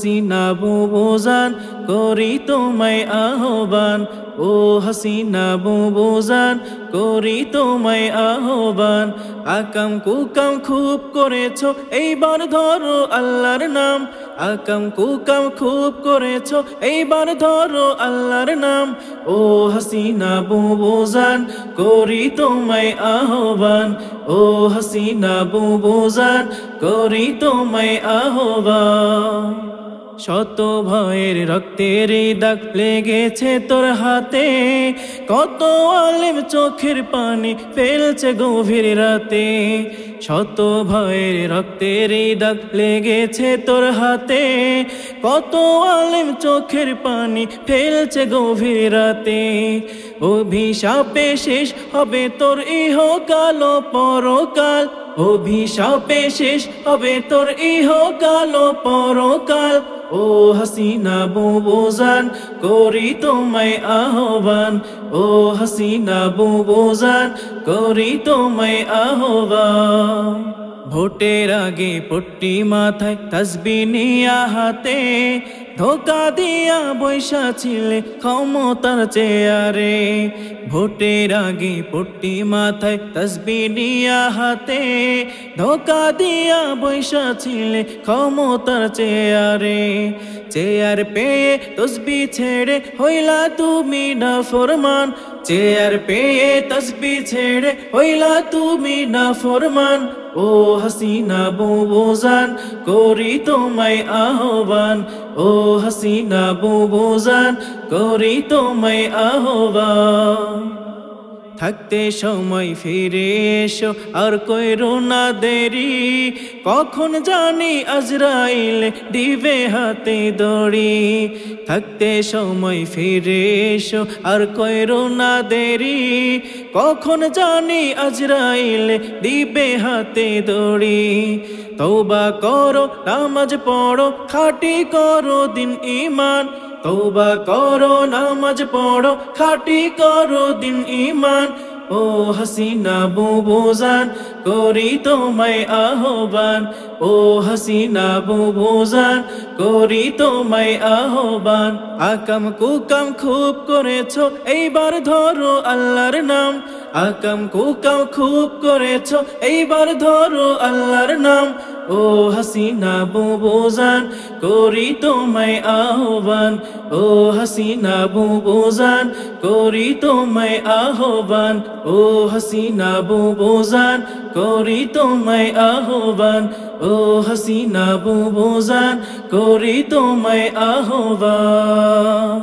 হাসিনা বুবুজান করি তোমায় আহ্বান, ও হাসিনা বুবুজান করি তোমায় আহ্বান। আকাম কুকাম খুব করেছো, এইবার ধরো আল্লাহর নাম। আকাম কুকাম খুব করেছো, এইবার ধরো আল্লাহর নাম। ও হাসিনা বুবুজান করি তোমায় আহ্বান, ও হাসিনা বুবুজান করি তোমায় আহ্বান। শত ভয়ের রক্তের দাগ লেগেছে তোর হাতে, কত আলেম চোখের পানি ফেলছে গভীর রাতে। শত ভয়ের রক্তের দাগ লেগেছে তোর হাতে, কত আলেম চোখের পানি ফেলছে গভীর রাতে। অভিশাপে শেষ হবে তোর ইহকাল ও পরকাল, অভিশাপে শেষ হবে তোর ইহকাল ও পরকাল। ও হাসিনা বুবুজান করি তোমায় আহ্বান, ও হাসিনা বুবুজান করি তোমায় আহ্বান। ভোটের আগে পট্টি মাথায় তাসবিহ নিয়া হাতে, ধোকা দিয়া বৈশা ছিলে ক্ষমতার চেয়ারে। ভোটের আগে পট্টি মাথায় তাসবিহ নিয়া হাতে, ধোকা দিয়া বৈশা ছিলে ক্ষমতার চেয়ারে। চেয়ার পেয়ে তসবিহ ছেড়ে হইলা তুমি নাফরমান, চেয়ার পেয়ে তসবিহ ছেড়ে হইলা তুমি নাফরমান। ও হাসিনা বুবুজান করি তোমায় আহ্বান, ও হাসিনা বুবুজান করি তোমায় আহ্বান। থাকতে সময় ফিরে এসো আর কইরো না দেরি, কখন জানি আজরাইল দিবে হাতে দড়ি। থাকতে সময় ফিরে এসো আর কইরো না দেরি, কখন জানি আজরাইল দিবে হাতে দড়ি। তওবা করো নামাজ পড়ো খাঁটি করো দিন ঈমান, তওবা করো নামাজ পড়ো খাঁটি করো দিন ঈমান। ও হাসিনা বুবুজান করি তোমায় আহ্বান, ও হাসিনা বুবুজান করি তোমায় আহ্বান। আকাম কুকাম খুব করেছো, এইবার ধরো আল্লাহর নাম। আকাম কুকাম খুব করেছো, এইবার ধরো আল্লাহর নাম। ও হাসিনা বুবুজান করি তোমায় আহ্বান, ও হাসিনা বুবুজান করি তোমায় আহ্বান, ও হাসিনা বুবুজান করি তোমায় আহ্বান, ও হাসিনা বুবুজান করি তোমায় আহ্বান।